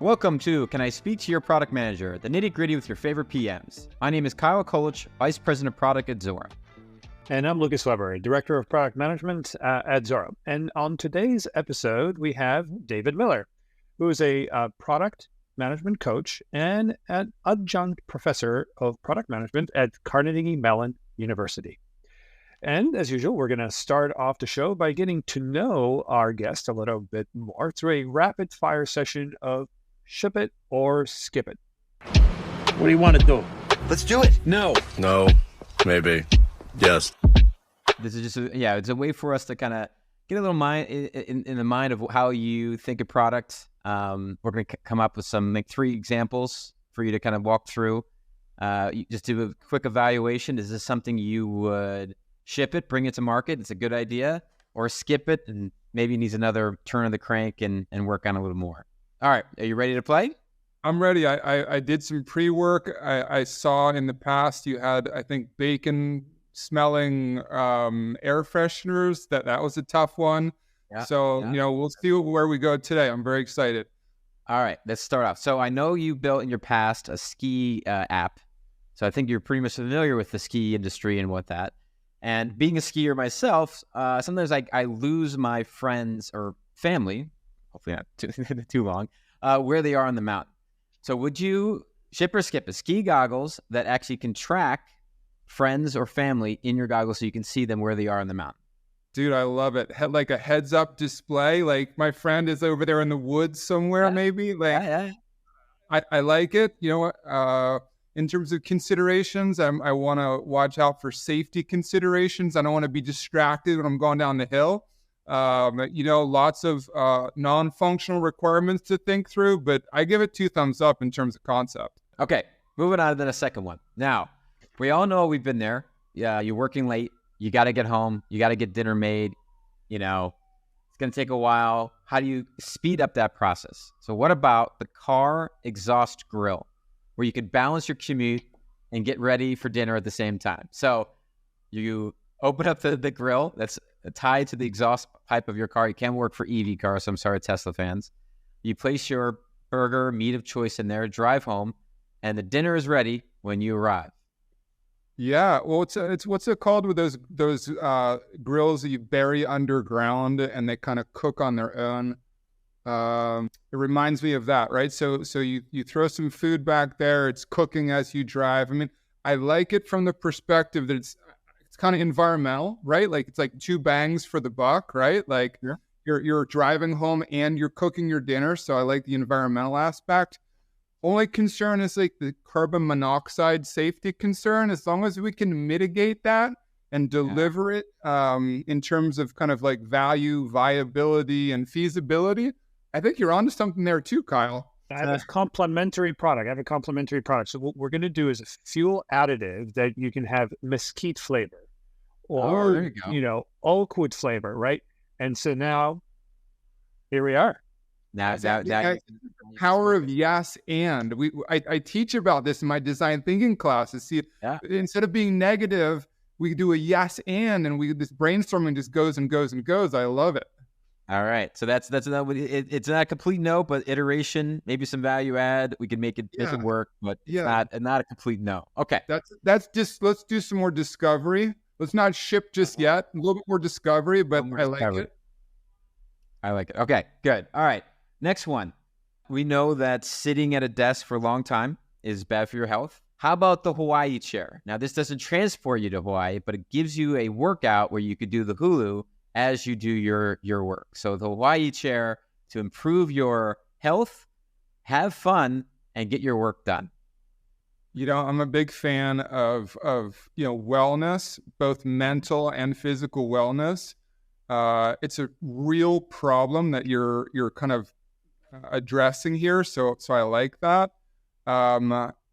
Welcome to Can I Speak to Your Product Manager, the nitty-gritty with your favorite PMs. My name is Kyle Kolich, Vice President of Product at Zora. And I'm Lucas Weber, Director of Product Management at Zora. And on today's episode, we have David Miller, who is a product management coach and an adjunct professor of product management at Carnegie Mellon University. And as usual, we're going to start off the show by getting to know our guest a little bit more through a rapid fire session of ship it or skip it. What do you want to do? Let's do it. No. No. Maybe. Yes. This is just, it's a way for us to kind of get a little mind in the mind of how you think of product. We're going to come up with some, 3 examples for you to kind of walk through. Just do a quick evaluation. Is this something you would ship it, bring it to market? It's a good idea, or skip it and maybe needs another turn of the crank and work on a little more. All right. Are you ready to play? I'm ready. I did some pre-work. I saw in the past you had, I think, bacon smelling air fresheners. That was a tough one. Yeah, so, we'll see where we go today. I'm very excited. All right, let's start off. So I know you built in your past a ski app. So I think you're pretty much familiar with the ski industry and what that. And being a skier myself, sometimes I lose my friends or family, hopefully not too long, where they are on the mountain. So would you ship or skip a ski goggles that actually can track friends or family in your goggles so you can see them where they are on the mountain? Dude, I love it. Like a heads-up display. Like my friend is over there in the woods somewhere, maybe. Like, I like it. You know what? In terms of considerations, I want to watch out for safety considerations. I don't want to be distracted when I'm going down the hill. Lots of non-functional requirements to think through, but I give it 2 thumbs up in terms of concept. Okay, moving on to the second one. Now, we all know we've been there. Yeah, you're working late. You got to get home. You got to get dinner made. It's going to take a while. How do you speed up that process? So what about the car exhaust grill, where you could balance your commute and get ready for dinner at the same time? So you open up the grill that's tied to the exhaust pipe of your car. You can't work for EV cars, so I'm sorry, Tesla fans. You place your burger, meat of choice in there, drive home, and the dinner is ready when you arrive. Yeah, well, it's what's it called with those grills that you bury underground and they kind of cook on their own. It reminds me of that, right? So you throw some food back there. It's cooking as you drive. I mean, I like it from the perspective that it's kind of environmental, right? Like it's like 2 bangs for the buck, right? Like you're driving home and you're cooking your dinner. So I like the environmental aspect. Only concern is like the carbon monoxide safety concern. As long as we can mitigate that and deliver it in terms of kind of like value, viability, and feasibility, I think you're onto something there too, Kyle. I have a complementary product. So what we're going to do is a fuel additive that you can have mesquite flavor or, there you go. Oak wood flavor, right? And so now, here we are. Now, power of yes and. I teach about this in my design thinking classes. See, instead of being negative, we do a yes and this brainstorming just goes and goes and goes. I love it. All right, so that's it's not a complete no, but iteration, maybe some value add. We can make it work, but it's not a complete no. Okay, that's just, let's do some more discovery. Let's not ship just yet. A little bit more discovery, but I like it. I like it. Okay, good. All right, next one. We know that sitting at a desk for a long time is bad for your health. How about the Hawaii chair? Now, this doesn't transport you to Hawaii, but it gives you a workout where you could do the hulu as you do your work. So the Hawaii chair to improve your health, have fun, and get your work done. I'm a big fan of wellness, both mental and physical wellness. It's a real problem that you're kind of addressing here. So I like that.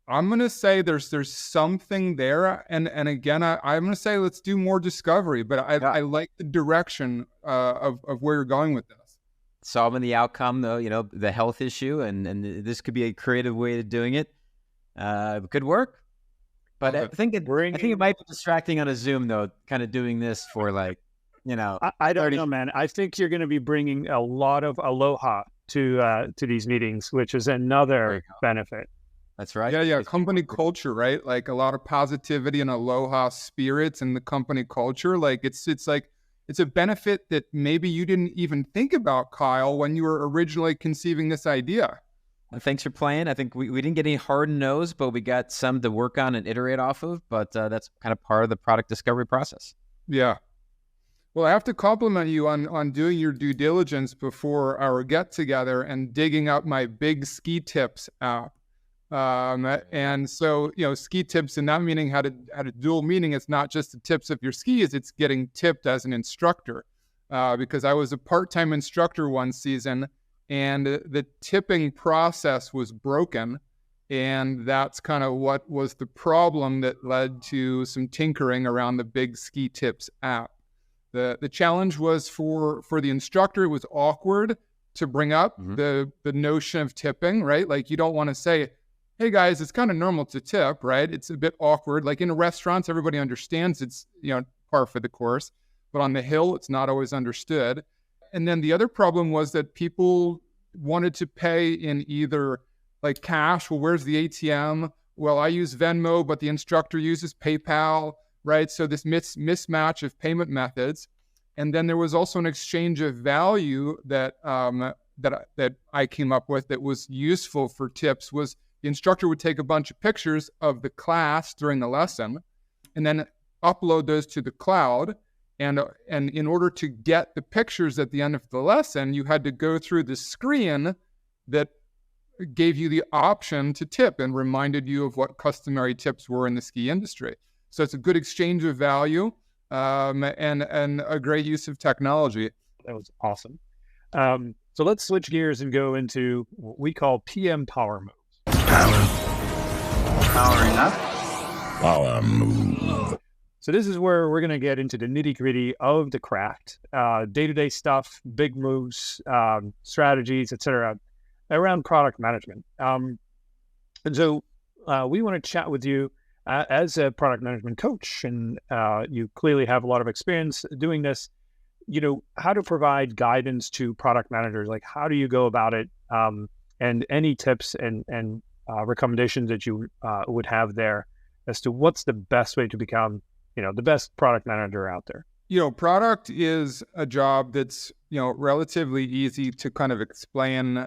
I'm going to say there's something there. And again, I'm going to say let's do more discovery, but I like the direction of where you're going with this. Solving the outcome, though, the health issue, and this could be a creative way of doing it. Could work. But I think it might be distracting on a Zoom, though, kind of doing this for I don't know, man. I think you're going to be bringing a lot of aloha to these meetings, which is another benefit. That's right. Yeah. Company culture, right? Like a lot of positivity and aloha spirits in the company culture. Like it's a benefit that maybe you didn't even think about, Kyle, when you were originally conceiving this idea. Thanks for playing. I think we didn't get any hard no's, but we got some to work on and iterate off of. But that's kind of part of the product discovery process. Yeah. Well, I have to compliment you on doing your due diligence before our get together and digging up my Big Ski Tips app. And so, ski tips in that meaning had a dual meaning. It's not just the tips of your skis, it's getting tipped as an instructor. Because I was a part-time instructor one season and the tipping process was broken. And that's kind of what was the problem that led to some tinkering around the Big Ski Tips app. The challenge was for the instructor, it was awkward to bring up the notion of tipping, right? Like you don't want to say, hey guys, it's kind of normal to tip, right? It's a bit awkward. Like in restaurants, everybody understands it's, par for the course, but on the hill, it's not always understood. And then the other problem was that people wanted to pay in either like cash. Well, where's the ATM? Well, I use Venmo, but the instructor uses PayPal, right? So this mismatch of payment methods. And then there was also an exchange of value that I came up with that was useful for tips was the instructor would take a bunch of pictures of the class during the lesson and then upload those to the cloud. And in order to get the pictures at the end of the lesson, you had to go through the screen that gave you the option to tip and reminded you of what customary tips were in the ski industry. So it's a good exchange of value and a great use of technology. That was awesome. So let's switch gears and go into what we call PM power moves. Powering up. Power move. So this is where we're going to get into the nitty-gritty of the craft, day-to-day stuff, big moves, strategies, etc., around product management. And so we want to chat with you as a product management coach, and you clearly have a lot of experience doing this, how to provide guidance to product managers. Like, how do you go about it? And any tips and recommendations that you would have there as to what's the best way to become the best product manager out there. Product is a job that's, relatively easy to kind of explain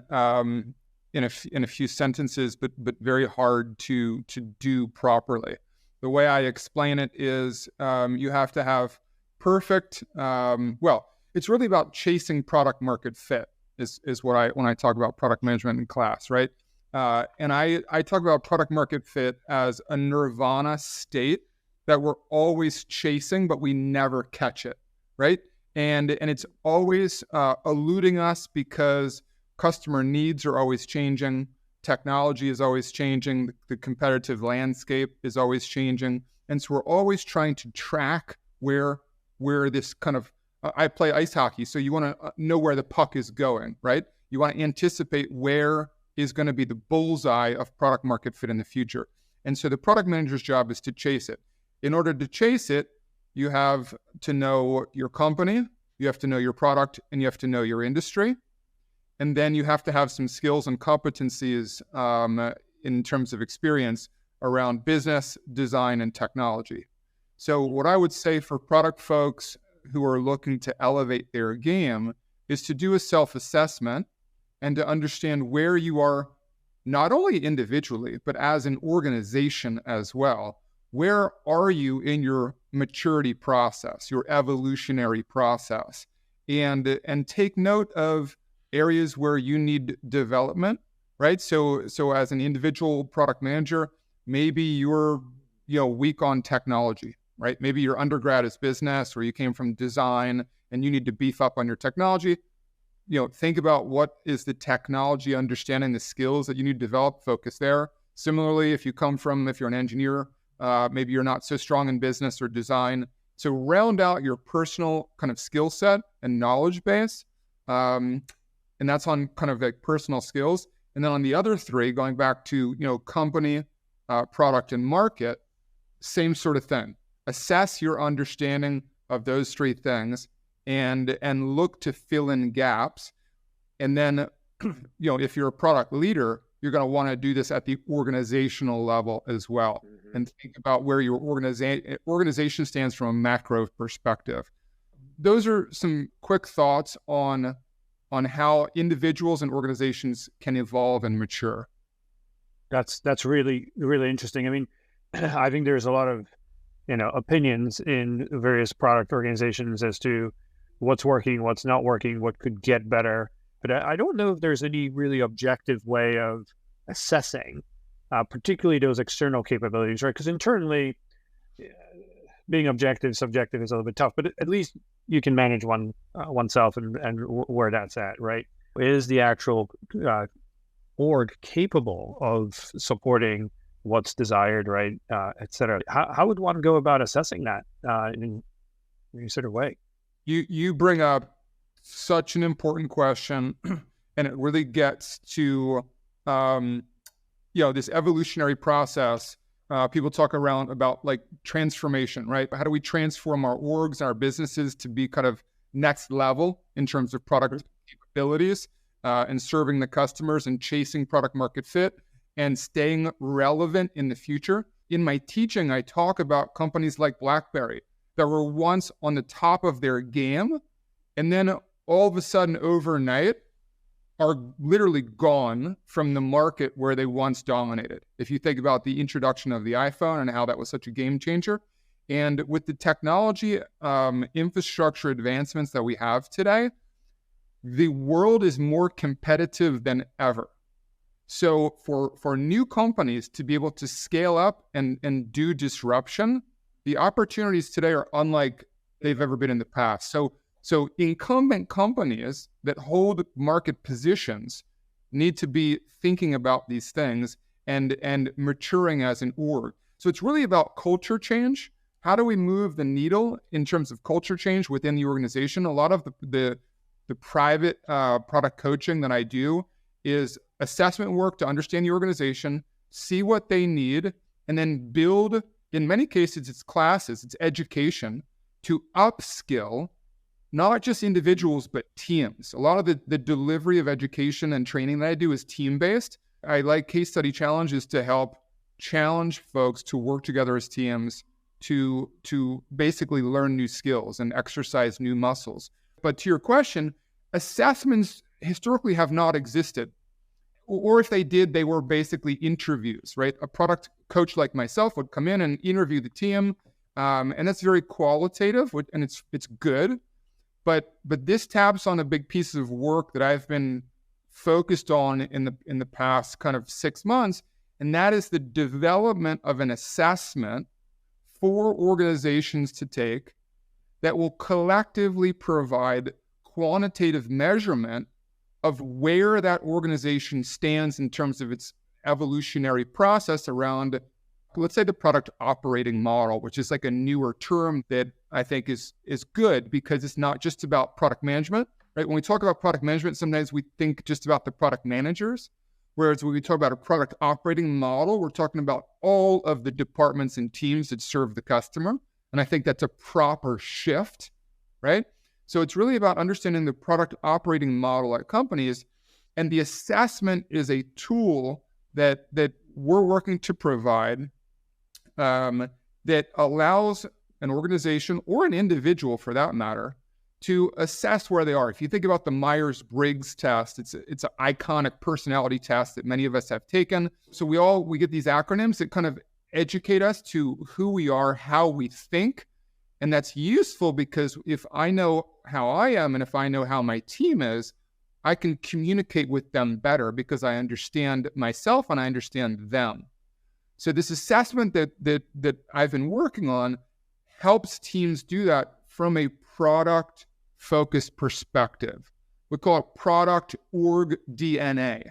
in a few sentences, but very hard to do properly. The way I explain it is you have to have perfect, it's really about chasing product market fit is what when I talk about product management in class, right? And I talk about product market fit as a nirvana state that we're always chasing, but we never catch it, right? And it's always eluding us because customer needs are always changing, technology is always changing, the competitive landscape is always changing, and so we're always trying to track where this kind of I play ice hockey, so you want to know where the puck is going, right? You want to anticipate where is going to be the bullseye of product market fit in the future. And so the product manager's job is to chase it. In order to chase it, you have to know your company, you have to know your product, and you have to know your industry. And then you have to have some skills and competencies in terms of experience around business, design, and technology. So what I would say for product folks who are looking to elevate their game is to do a self-assessment and to understand where you are, not only individually, but as an organization as well. Where are you in your maturity process, your evolutionary process? And take note of areas where you need development, right? So as an individual product manager, maybe you're weak on technology, right? Maybe your undergrad is business or you came from design and you need to beef up on your technology. Think about what is the technology understanding, the skills that you need to develop, focus there. Similarly, if you're an engineer, maybe you're not so strong in business or design. So round out your personal kind of skill set and knowledge base. And that's on kind of like personal skills. And then on the other three, going back to, company, product, and market, same sort of thing. Assess your understanding of those three things and look to fill in gaps. And then if you're a product leader, you're going to want to do this at the organizational level as well, and think about where your organization stands from a macro perspective. Those are some quick thoughts on how individuals and organizations can evolve and mature. That's really, really interesting. I mean, I think there's a lot of, opinions in various product organizations as to what's working, what's not working, what could get better. But I don't know if there's any really objective way of assessing, particularly those external capabilities, right? Because internally, being objective, subjective is a little bit tough, but at least you can manage oneself and where that's at, right? Is the actual org capable of supporting what's desired, right, et cetera? How would one go about assessing that in any sort of way? You bring up such an important question, and it really gets to this evolutionary process. People talk about like transformation, right? How do we transform our orgs and our businesses to be kind of next level in terms of product capabilities and serving the customers and chasing product market fit and staying relevant in the future? In my teaching, I talk about companies like BlackBerry that were once on the top of their game, and then all of a sudden overnight are literally gone from the market where they once dominated. If you think about the introduction of the iPhone and how that was such a game changer, and with the technology infrastructure advancements that we have today, the world is more competitive than ever. So for new companies to be able to scale up and do disruption, the opportunities today are unlike they've ever been in the past. So incumbent companies that hold market positions need to be thinking about these things and maturing as an org. So it's really about culture change. How do we move the needle in terms of culture change within the organization? A lot of the private product coaching that I do is assessment work to understand the organization, see what they need, and then build, in many cases, it's classes, it's education to upskill not just individuals, but teams. A lot of the delivery of education and training that I do is team-based. I like case study challenges to help challenge folks to work together as teams to basically learn new skills and exercise new muscles. But to your question, assessments historically have not existed. Or if they did, they were basically interviews, right? A product coach like myself would come in and interview the team, and that's very qualitative, and it's good. But this taps on a big piece of work that I've been focused on in the past kind of 6 months, and that is the development of an assessment for organizations to take that will collectively provide quantitative measurement of where that organization stands in terms of its evolutionary process around, let's say, the product operating model, which is like a newer term that I think is good because it's not just about product management, right? When we talk about product management, sometimes we think just about the product managers, whereas when we talk about a product operating model, we're talking about all of the departments and teams that serve the customer. And I think that's a proper shift, right? So it's really about understanding the product operating model at companies, and the assessment is a tool that we're working to provide that allows an organization or an individual, for that matter, to assess where they are. If you think about the Myers-Briggs test, it's an iconic personality test that many of us have taken. So we get these acronyms that kind of educate us to who we are, how we think. And that's useful because if I know how I am and if I know how my team is, I can communicate with them better because I understand myself and I understand them. So this assessment that I've been working on helps teams do that from a product-focused perspective. We call it product org DNA,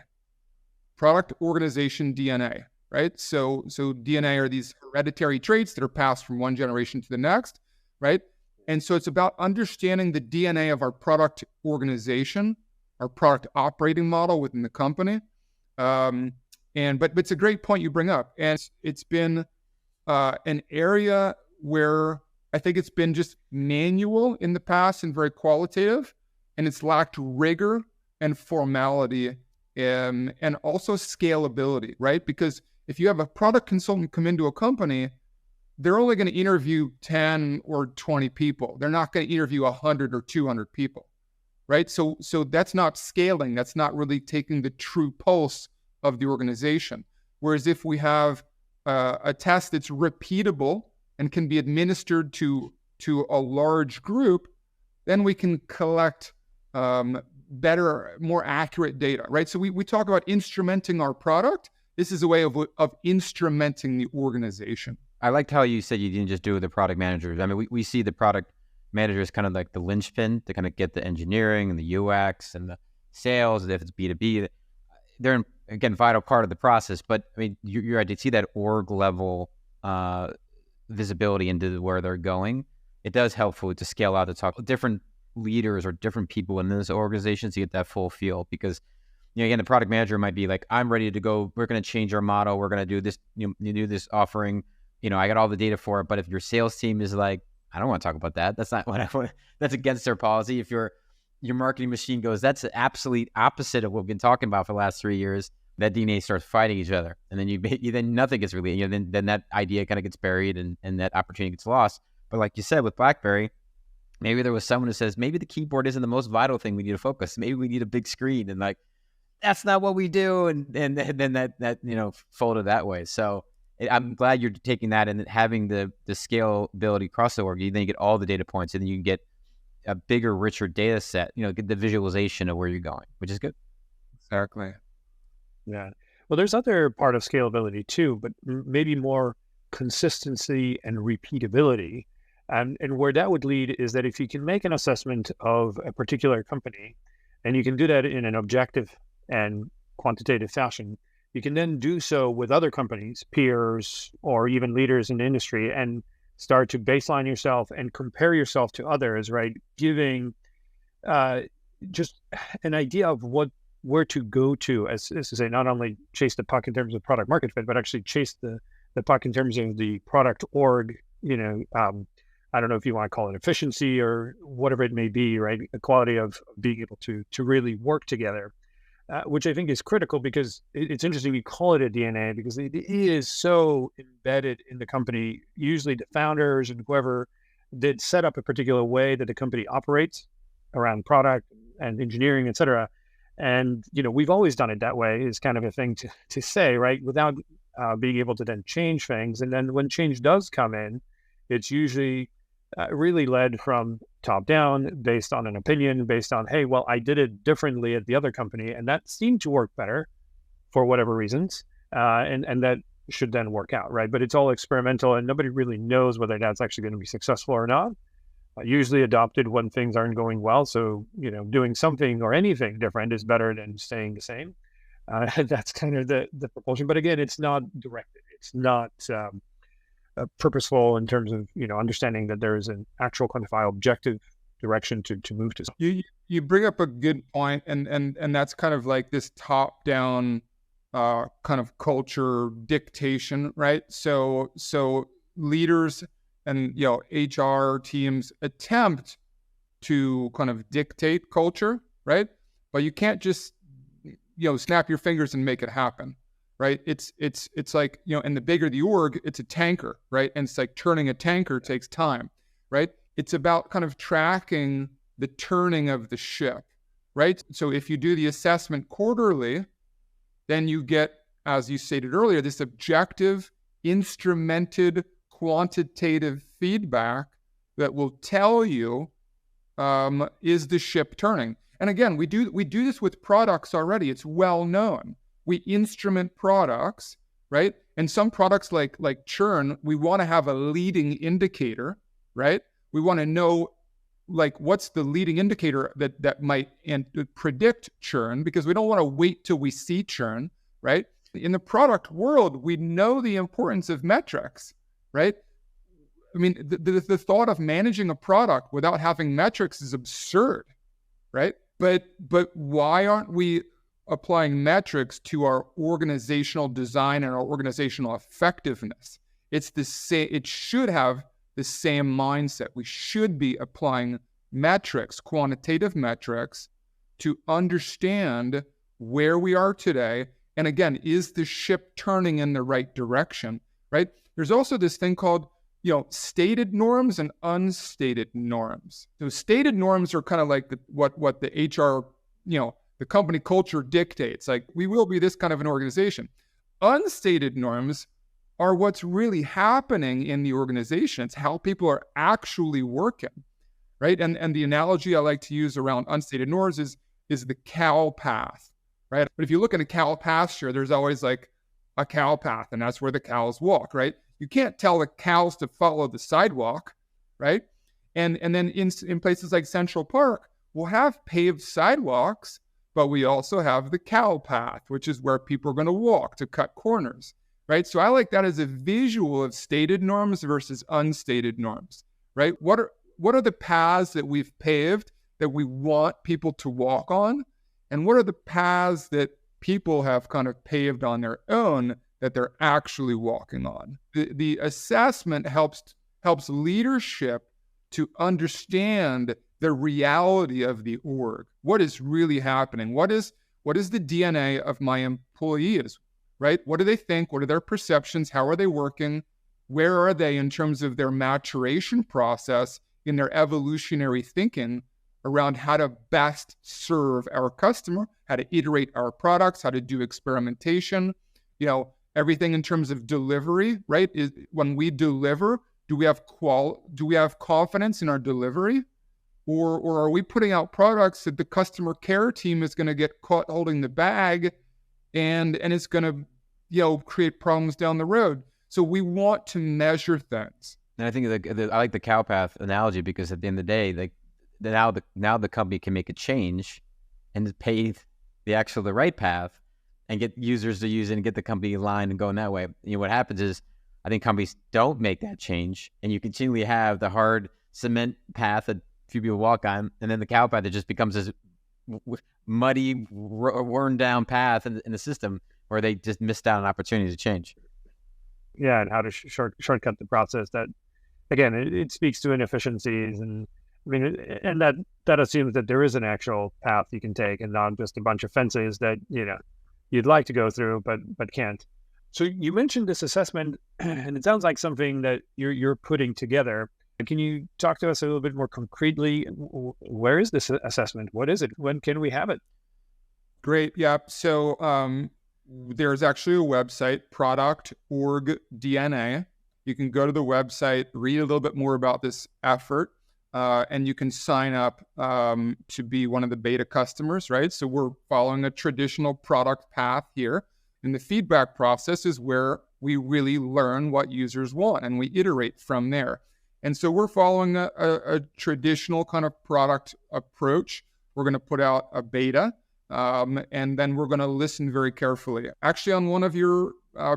product organization DNA, right? So DNA are these hereditary traits that are passed from one generation to the next, right? And so it's about understanding the DNA of our product organization, our product operating model within the company. But it's a great point you bring up. And it's been an area where I think it's been just manual in the past and very qualitative, and it's lacked rigor and formality, and also scalability, right? Because if you have a product consultant come into a company, they're only going to interview 10 or 20 people. They're not going to interview 100 or 200 people, right? So that's not scaling. That's not really taking the true pulse of the organization. Whereas if we have a test that's repeatable and can be administered to a large group, then we can collect better, more accurate data, right? So we talk about instrumenting our product. This is a way of instrumenting the organization. I liked how you said you didn't just do it with the product managers. I mean, we see the product managers kind of like the linchpin to kind of get the engineering and the UX and the sales. If it's B2B, they're, again, vital part of the process. But I mean, you're right to see that org level visibility into where they're going. It does help to scale out to talk to different leaders or different people in this organization to get that full feel. Because, you know, again, the product manager might be like, I'm ready to go. We're going to change our model. We're going to do this, you do this offering. You know, I got all the data for it. But if your sales team is like, I don't want to talk about that. That's not what I want. That's against their policy. If your marketing machine goes, that's the absolute opposite of what we've been talking about for the last 3 years. That DNA starts fighting each other, and then then nothing gets really. Then that idea kind of gets buried, and that opportunity gets lost. But like you said with BlackBerry, maybe there was someone who says maybe the keyboard isn't the most vital thing we need to focus. Maybe we need a big screen, and like that's not what we do, and then that folded that way. So I'm glad you're taking that and having the scalability across the org. Then you get all the data points, and then you can get a bigger, richer data set. Get the visualization of where you're going, which is good. Exactly. Yeah. Well, there's other part of scalability too, but maybe more consistency and repeatability. And where that would lead is that if you can make an assessment of a particular company, and you can do that in an objective and quantitative fashion, you can then do so with other companies, peers, or even leaders in the industry, and start to baseline yourself and compare yourself to others, right? Giving just an idea of where to go to, as to say, not only chase the puck in terms of product market fit, but actually chase the puck in terms of the product org, I don't know if you want to call it efficiency or whatever it may be, right? The quality of being able to really work together, which I think is critical, because it's interesting we call it a DNA because it is so embedded in the company. Usually the founders and whoever did set up a particular way that the company operates around product and engineering, et cetera. And, we've always done it that way is kind of a thing to say, right? Without being able to then change things. And then when change does come in, it's usually really led from top down, based on an opinion, based on, hey, well, I did it differently at the other company, and that seemed to work better for whatever reasons. And that should then work out, right? But it's all experimental, and nobody really knows whether that's actually going to be successful or not. Usually adopted when things aren't going well. So, doing something or anything different is better than staying the same. That's kind of the propulsion. But again, it's not directed. It's not purposeful in terms of, understanding that there is an actual quantifiable objective direction to move to. You bring up a good point, and that's kind of like this top-down kind of culture dictation, right? So leaders and HR teams attempt to kind of dictate culture, right? But you can't just snap your fingers and make it happen, right? It's like and the bigger the org, it's a tanker, right? And it's like turning a tanker takes time, right? It's about kind of tracking the turning of the ship, right? So if you do the assessment quarterly, then you get, as you stated earlier, this objective, instrumented, quantitative feedback that will tell you is the ship turning. And again, we do this with products already. It's well known. We instrument products, right? And some products like churn, we want to have a leading indicator, right? We want to know what's the leading indicator that might predict churn, because we don't want to wait till we see churn, right? In the product world, we know the importance of metrics, right? I mean, the thought of managing a product without having metrics is absurd, right? But why aren't we applying metrics to our organizational design and our organizational effectiveness? It's the same. It should have the same mindset. We should be applying metrics, quantitative metrics, to understand where we are today. And again, is the ship turning in the right direction, right? There's also this thing called, stated norms and unstated norms. So stated norms are kind of like what the HR, the company culture dictates. Like, we will be this kind of an organization. Unstated norms are what's really happening in the organization. It's how people are actually working, right? And the analogy I like to use around unstated norms is the cow path, right? But if you look at a cow pasture, there's always like a cow path, and that's where the cows walk, right? You can't tell the cows to follow the sidewalk, right? And then in places like Central Park, we'll have paved sidewalks, but we also have the cow path, which is where people are going to walk to cut corners, right? So I like that as a visual of stated norms versus unstated norms, right? What are the paths that we've paved that we want people to walk on? And what are the paths that people have kind of paved on their own that they're actually walking on? The assessment helps leadership to understand the reality of the org. What is really happening? What is the DNA of my employees, right? What do they think? What are their perceptions? How are they working? Where are they in terms of their maturation process in their evolutionary thinking around how to best serve our customer, how to iterate our products, how to do experimentation, everything in terms of delivery, right? Is when we deliver, do we have confidence in our delivery? Or are we putting out products that the customer care team is going to get caught holding the bag and it's going to, create problems down the road? So we want to measure things. And I think I like the cow path analogy, because at the end of the day, now the company can make a change and pay the right path and get users to use it and get the company aligned and going that way. What happens is, I think companies don't make that change, and you continually have the hard cement path that few people walk on, and then the cow path that just becomes this muddy, worn down path in the system where they just missed out on an opportunity to change. Yeah, and how to shortcut the process. That, again, it speaks to inefficiencies, and and that assumes that there is an actual path you can take, and not just a bunch of fences that you'd like to go through but can't. So you mentioned this assessment, and it sounds like something that you're putting together. Can you talk to us a little bit more concretely? Where is this assessment? What is it? When can we have it? Great. Yeah. So there's actually a website, Product.org.DNA. You can go to the website, read a little bit more about this effort, and you can sign up to be one of the beta customers, right? So we're following a traditional product path here. And the feedback process is where we really learn what users want, and we iterate from there. And so we're following a traditional kind of product approach. We're going to put out a beta, and then we're going to listen very carefully. Actually, on one of your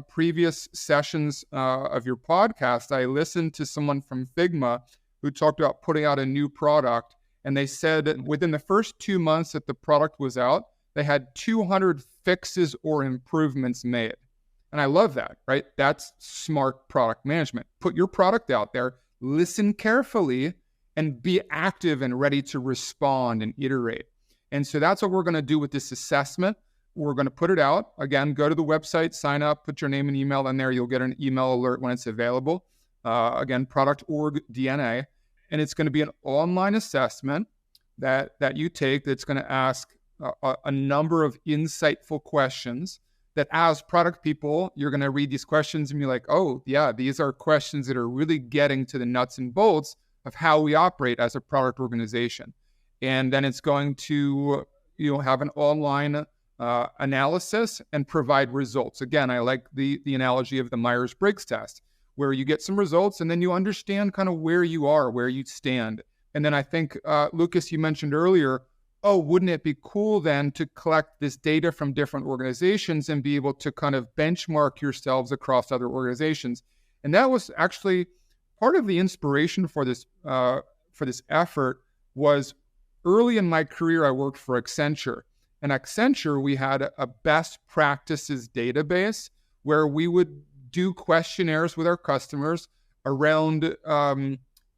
previous sessions of your podcast, I listened to someone from Figma who talked about putting out a new product. And they said within the first 2 months that the product was out, they had 200 fixes or improvements made. And I love that, right? That's smart product management. Put your product out there, listen carefully, and be active and ready to respond and iterate. And so that's what we're going to do with this assessment. We're going to put it out. Again, go to the website, sign up, put your name and email in there. You'll get an email alert when it's available. Again, Product.org.DNA. And it's going to be an online assessment that you take that's going to ask a number of insightful questions that as product people, you're going to read these questions and be like, oh, yeah, these are questions that are really getting to the nuts and bolts of how we operate as a product organization. And then it's going to have an online analysis and provide results. Again, I like the analogy of the Myers-Briggs test, where you get some results and then you understand kind of where you are, where you stand. And then I think, Lucas, you mentioned earlier, oh, wouldn't it be cool then to collect this data from different organizations and be able to kind of benchmark yourselves across other organizations? And that was actually part of the inspiration for this effort. Was early in my career, I worked for Accenture. And Accenture, we had a best practices database where we would do questionnaires with our customers around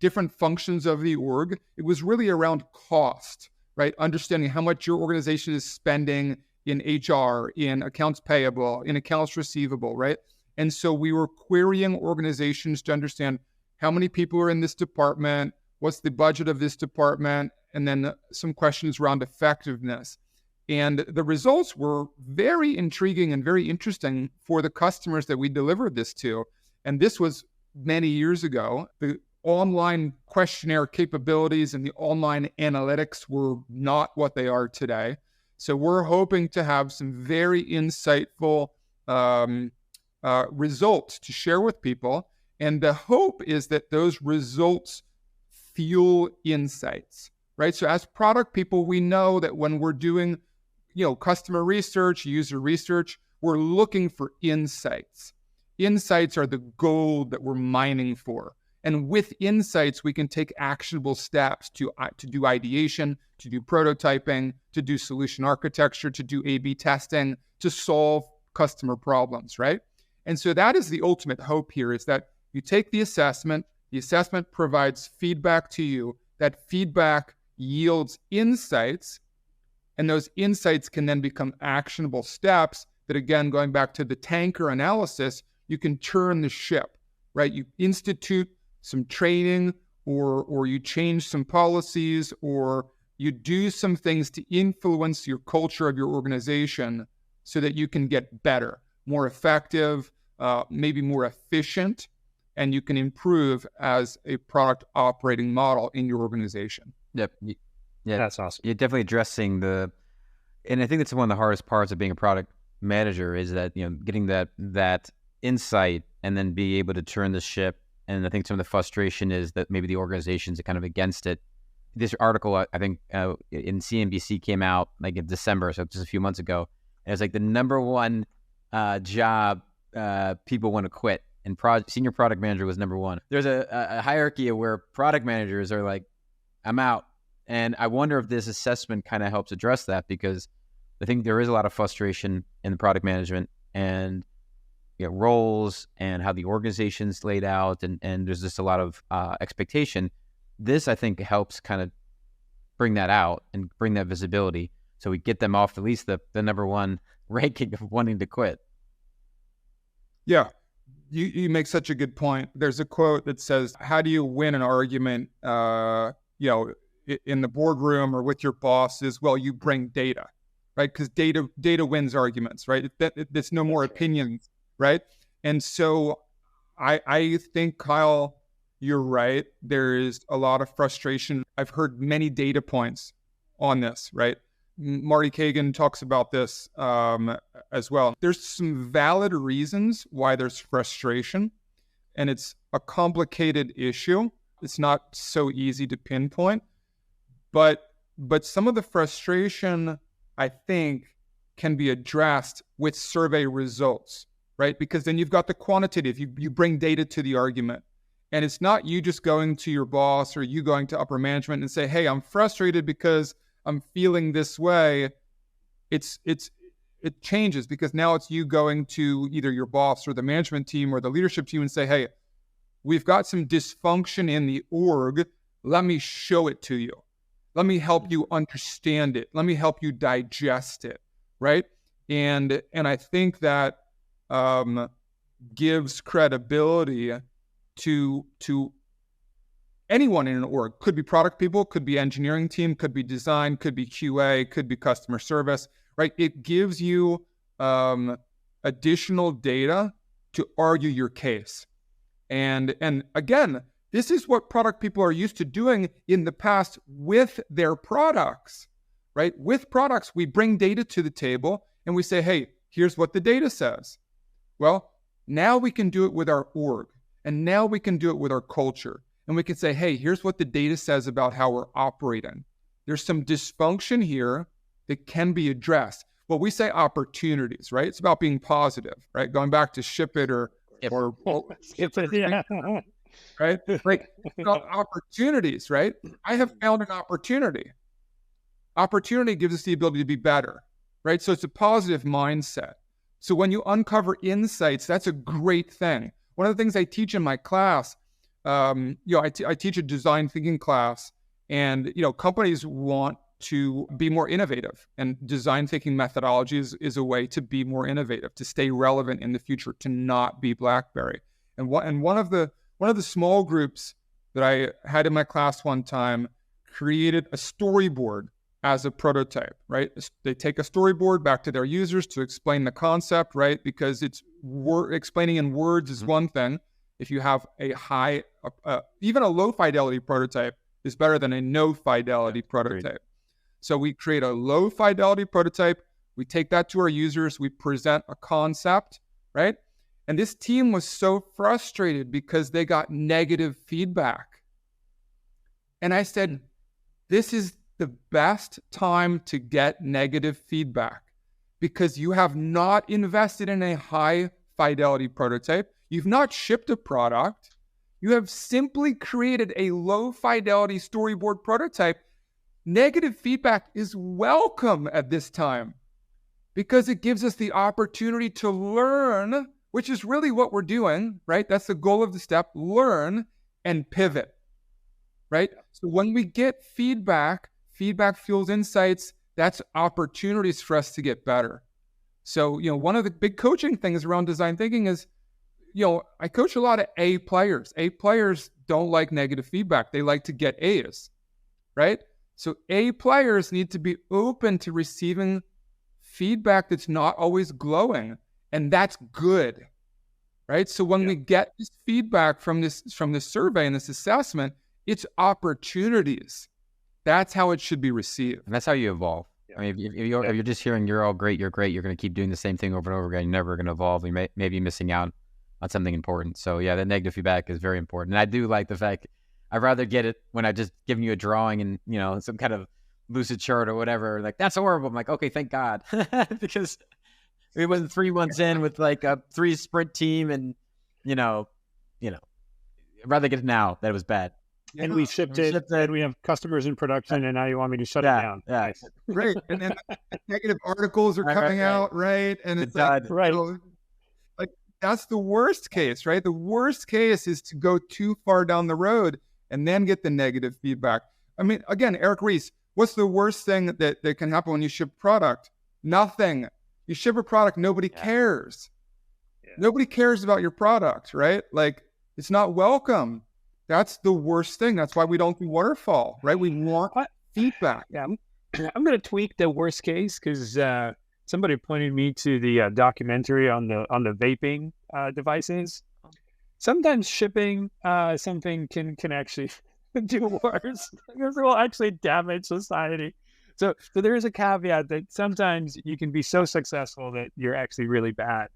different functions of the org. It was really around cost, right? Understanding how much your organization is spending in HR, in accounts payable, in accounts receivable, right? And so we were querying organizations to understand how many people are in this department, what's the budget of this department, and then some questions around effectiveness. And the results were very intriguing and very interesting for the customers that we delivered this to. And this was many years ago. The online questionnaire capabilities and the online analytics were not what they are today. So we're hoping to have some very insightful results to share with people. And the hope is that those results fuel insights, right? So as product people, we know that when we're doing, customer research, user research, we're looking for insights. Insights are the gold that we're mining for. And with insights, we can take actionable steps to do ideation, to do prototyping, to do solution architecture, to do A/B testing, to solve customer problems, right? And so that is the ultimate hope here, is that you take the assessment provides feedback to you, that feedback yields insights, and those insights can then become actionable steps that, again, going back to the tanker analysis, you can turn the ship, right? You institute some training, or you change some policies, or you do some things to influence your culture of your organization so that you can get better, more effective, maybe more efficient, and you can improve as a product operating model in your organization. Yep. Yeah, that's awesome. You're definitely addressing and I think that's one of the hardest parts of being a product manager, is that, getting that insight and then be able to turn the ship. And I think some of the frustration is that maybe the organizations are kind of against it. This article, I think, in CNBC came out like in December, so just a few months ago. And it's like the number one job people want to quit, and senior product manager was number one. There's a hierarchy of where product managers are like, I'm out. And I wonder if this assessment kind of helps address that, because I think there is a lot of frustration in the product management and roles and how the organization's laid out, and there's just a lot of expectation. This, I think, helps kind of bring that out and bring that visibility, so we get them off at least the number one ranking of wanting to quit. Yeah, you make such a good point. There's a quote that says, how do you win an argument, in the boardroom or with your bosses? Well, you bring data, right? Because data wins arguments, right? It's no more opinions, right? And so I think, Kyle, you're right. There is a lot of frustration. I've heard many data points on this, right? Marty Kagan talks about this as well. There's some valid reasons why there's frustration, and it's a complicated issue. It's not so easy to pinpoint, but some of the frustration, I think, can be addressed with survey results, right? Because then you've got the quantitative, you bring data to the argument. And it's not you just going to your boss or you going to upper management and say, hey, I'm frustrated because I'm feeling this way. It changes, because now it's you going to either your boss or the management team or the leadership team and say, hey, we've got some dysfunction in the org. Let me show it to you. Let me help you understand it. Let me help you digest it, right? And I think that gives credibility to anyone in an org. Could be product people, could be engineering team, could be design, could be QA, could be customer service, right? It gives you additional data to argue your case. And again, this is what product people are used to doing in the past with their products, right? With products, we bring data to the table and we say, hey, here's what the data says. Well, now we can do it with our org, and now we can do it with our culture. And we can say, hey, here's what the data says about how we're operating. There's some dysfunction here that can be addressed. Well, we say opportunities, right? It's about being positive, right? Going back to ship it or Yeah. right? Like opportunities, right? I have found an opportunity. Opportunity gives us the ability to be better, right? So it's a positive mindset. So when you uncover insights, that's a great thing. One of the things I teach in my class, I teach a design thinking class, and companies want to be more innovative. And design thinking methodologies is a way to be more innovative, to stay relevant in the future, to not be BlackBerry. And one of the small groups that I had in my class one time created a storyboard as a prototype, right? They take a storyboard back to their users to explain the concept, right? Because explaining in words is one thing. If you have a even a low fidelity prototype is better than a no fidelity prototype. Great. So we create a low fidelity prototype. We take that to our users. We present a concept, right? And this team was so frustrated because they got negative feedback. And I said, this is the best time to get negative feedback because you have not invested in a high fidelity prototype. You've not shipped a product. You have simply created a low fidelity storyboard prototype. Negative feedback is welcome at this time because it gives us the opportunity to learn, which is really what we're doing, right? That's the goal of the step, learn and pivot, right? So when we get feedback fuels insights. That's opportunities for us to get better. So, one of the big coaching things around design thinking is, I coach a lot of A players. A players don't like negative feedback. They like to get A's, right? So A players need to be open to receiving feedback that's not always glowing, and that's good, right? So when we get this feedback from this survey and this assessment, it's opportunities. That's how it should be received. And that's how you evolve. Yeah. I mean, if you're just hearing you're all great, you're great, you're going to keep doing the same thing over and over again, you're never going to evolve. You may be missing out on something important. So yeah, the negative feedback is very important. And I do like the fact I'd rather get it when I just giving you a drawing and, some kind of lucid chart or whatever. Like, that's horrible. I'm like, okay, thank God. Because it wasn't 3 months in with like a 3 sprint team and, I'd rather get it now that it was bad. And we shipped it, and we have customers in production, and now you want me to shut it down. Yeah. Right. And then negative articles are coming out, right? And it's like, like, that's the worst case, right? The worst case is to go too far down the road and then get the negative feedback. I mean, again, Eric Ries, what's the worst thing that can happen when you ship product? Nothing. You ship a product, nobody cares. Yeah. Nobody cares about your product, right? Like, it's not welcome. That's the worst thing. That's why we don't do waterfall, right? We want feedback. Yeah, I'm going to tweak the worst case because somebody pointed me to the documentary on the vaping devices. Sometimes shipping something can actually do worse. This will actually damage society. So there is a caveat that sometimes you can be so successful that you're actually really bad.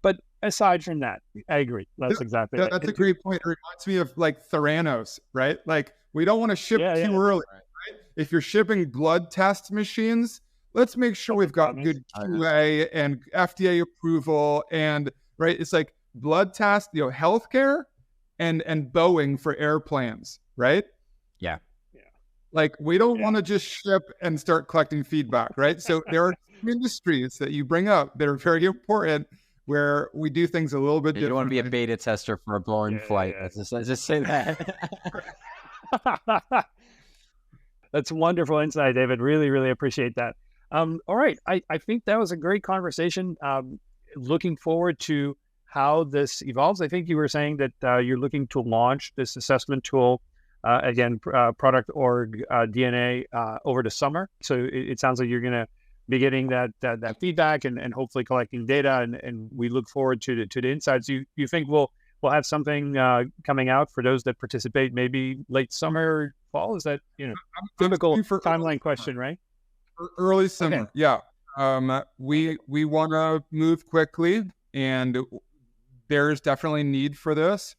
But aside from that, I agree. That's exactly right. That's a great point. It reminds me of like Theranos, right? Like, we don't want to ship too early, right? If you're shipping blood test machines, let's make sure we've got good QA and FDA approval. And right, it's like blood test, healthcare and Boeing for airplanes, right? Yeah. Like, we don't want to just ship and start collecting feedback, right? So there are some industries that you bring up that are very important, where we do things a little bit different. You don't want to be a beta tester for a blown flight. Let's just say that. That's wonderful insight, David. Really, really appreciate that. All right. I think that was a great conversation. Looking forward to how this evolves. I think you were saying that you're looking to launch this assessment tool, product org DNA over the summer. So it sounds like you're going to be getting that feedback and hopefully collecting data, and we look forward to the insights. You think we'll have something coming out for those that participate, maybe late summer, fall? Is that typical timeline question, right? Early summer, okay. Yeah. We want to move quickly, and there's definitely need for this,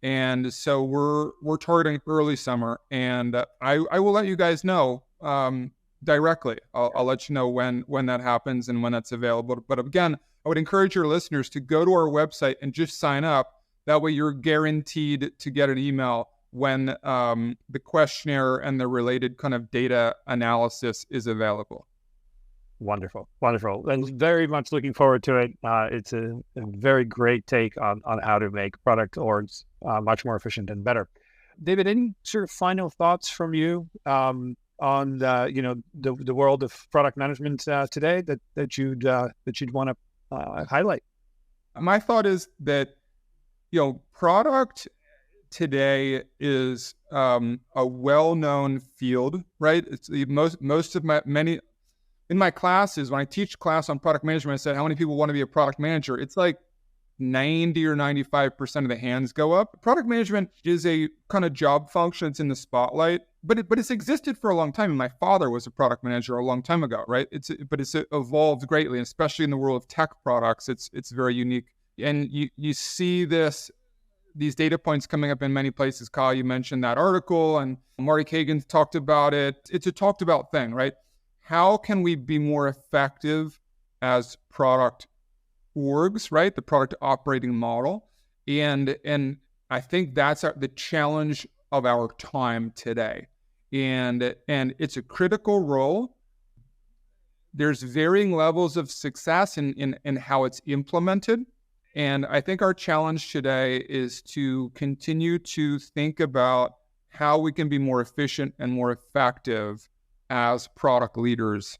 and so we're targeting early summer, and I will let you guys know. Directly. I'll let you know when that happens and when that's available. But again, I would encourage your listeners to go to our website and just sign up. That way you're guaranteed to get an email when the questionnaire and the related kind of data analysis is available. Wonderful. And very much looking forward to it. It's a very great take on how to make product orgs much more efficient and better. David, any sort of final thoughts from you? on the world of product management today that you'd want to highlight? My thought is that product today is a well-known field, right? It's most of in my classes, when I teach class on product management, I said, how many people want to be a product manager? It's like 90 or 95% of the hands go up. Product management is a kind of job function. It's in the spotlight, but it's existed for a long time. And my father was a product manager a long time ago, right? It's evolved greatly, especially in the world of tech products. It's very unique. And you see these data points coming up in many places. Kyle, you mentioned that article, and Marty Kagan talked about it. It's a talked about thing, right? How can we be more effective as product orgs, right? The product operating model. And I think that's the challenge of our time today. And it's a critical role. There's varying levels of success in how it's implemented. And I think our challenge today is to continue to think about how we can be more efficient and more effective as product leaders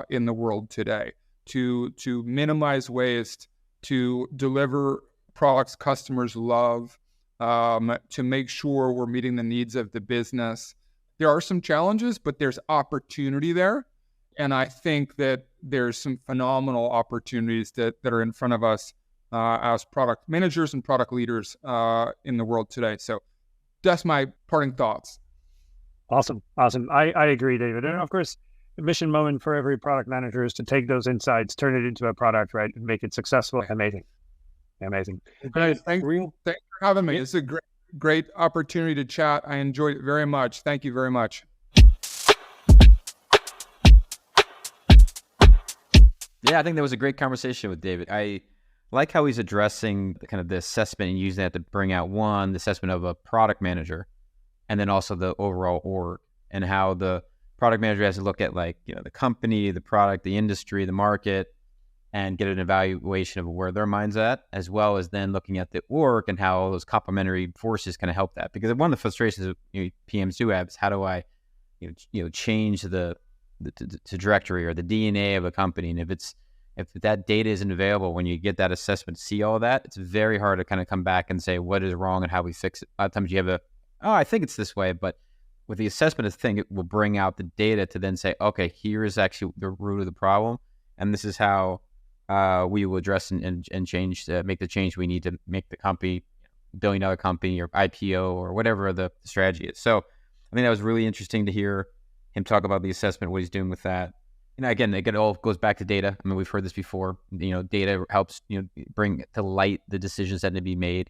in the world today, to minimize waste, to deliver products customers love, to make sure we're meeting the needs of the business. There are some challenges, but there's opportunity there. And I think that there's some phenomenal opportunities that are in front of us as product managers and product leaders in the world today. So that's my parting thoughts. Awesome. I agree, David. And of course, the mission moment for every product manager is to take those insights, turn it into a product, right, and make it successful. Amazing. Thanks for having me. It's a great opportunity to chat. I enjoyed it very much. Thank you very much. Yeah, I think that was a great conversation with David. I like how he's addressing the assessment and using that to bring out the assessment of a product manager, and then also the overall org, and how the product manager has to look at the company, the product, the industry, the market, and get an evaluation of where their mind's at, as well as then looking at the org and how all those complementary forces can help that. Because one of the frustrations that PMs do have is, how do I change the trajectory or the DNA of a company? And if that data isn't available when you get that assessment, see all that, it's very hard to come back and say what is wrong and how we fix it. A lot of times you have I think it's this way, but with the assessment thing, it will bring out the data to then say, okay, here is actually the root of the problem, and this is how we will address and change, make the change we need to make the company $1 billion company or IPO or whatever the strategy is. So I think that was really interesting to hear him talk about the assessment, what he's doing with that. Again, it all goes back to data. I mean, we've heard this before. Data helps bring to light the decisions that need to be made,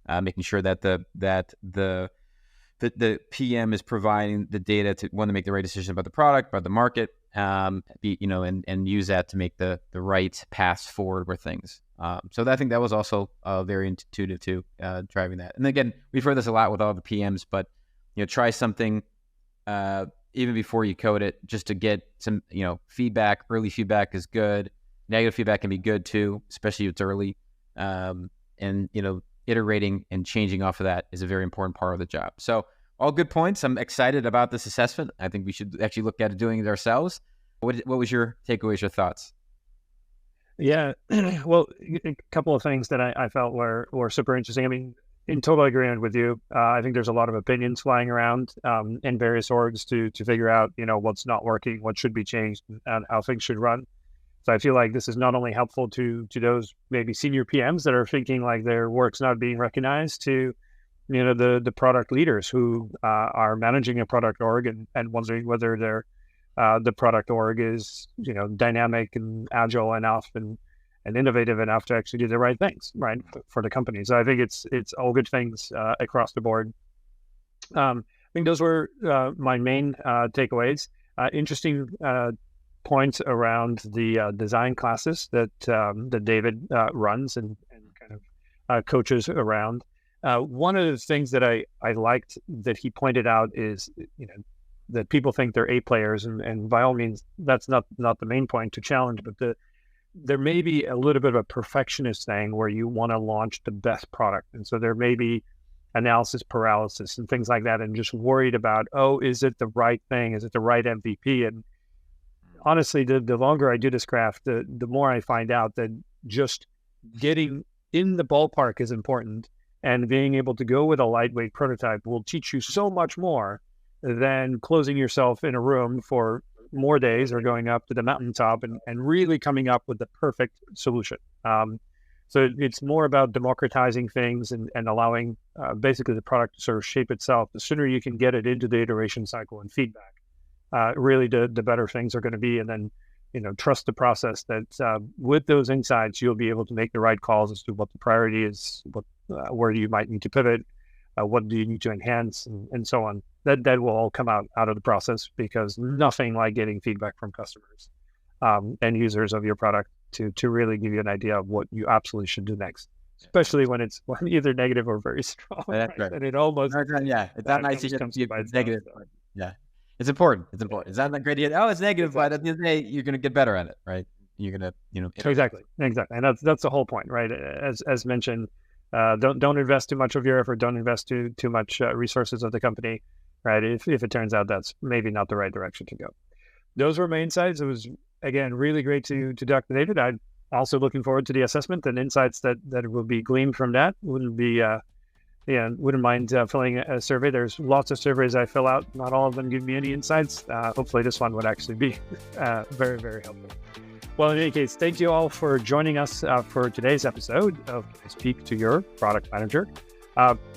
making sure that the PM is providing the data to make the right decision about the product, about the market, and use that to make the right paths forward with things. So I think that was also very intuitive to driving that. And again, we've heard this a lot with all the PMs, but try something even before you code it, just to get some feedback. Early feedback is good. Negative feedback can be good too, especially if it's early. And iterating and changing off of that is a very important part of the job. So all good points. I'm excited about this assessment. I think we should actually look at doing it ourselves. What was your takeaways, your thoughts? Yeah, well, a couple of things that I felt were super interesting. I mean, in total agreement with you. I think there's a lot of opinions flying around in various orgs to figure out, what's not working, what should be changed, and how things should run. So I feel like this is not only helpful to those maybe senior PMs that are thinking like their work's not being recognized, to the product leaders who are managing a product org and wondering whether the product org is dynamic and agile enough and innovative enough to actually do the right things, right, for the company. So I think it's all good things across the board. I think those were my main takeaways. Interesting points around the design classes that David runs and kind of coaches around. One of the things that I liked that he pointed out is that people think they're A players, and by all means that's not the main point to challenge, but there may be a little bit of a perfectionist thing where you want to launch the best product, and so there may be analysis paralysis and things like that, and just worried about, oh, is it the right thing? Is it the right MVP? And honestly, the longer I do this craft, the more I find out that just getting in the ballpark is important, and being able to go with a lightweight prototype will teach you so much more than closing yourself in a room for more days or going up to the mountaintop and really coming up with the perfect solution. So it's more about democratizing things and allowing basically the product to sort of shape itself. The sooner you can get it into the iteration cycle and feedback, really the better things are going to be. And then, trust the process that with those insights, you'll be able to make the right calls as to what the priority is, where you might need to pivot, what do you need to enhance, and so on. That will all come out of the process, because nothing like getting feedback from customers and users of your product to really give you an idea of what you absolutely should do next, especially when it's either negative or very strong. That's right. And it almost it's not nice to see it's negative. Stuff. Yeah, it's important. It's not that great to get, it's negative, but at the end of the day, you're going to get better at it, right? You're going to, Exactly. And that's the whole point, right? As mentioned, don't invest too much of your effort. Don't invest too much resources of the company, right? If it turns out that's maybe not the right direction to go. Those were my insights. It was, again, really great to talk to David. I'm also looking forward to the assessment and insights that will be gleaned from that. Wouldn't mind filling a survey. There's lots of surveys I fill out. Not all of them give me any insights. Hopefully this one would actually be very, very helpful. Well, in any case, thank you all for joining us for today's episode of Speak to Your Product Manager.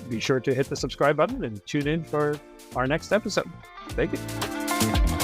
Be sure to hit the subscribe button and tune in for our next episode. Thank you.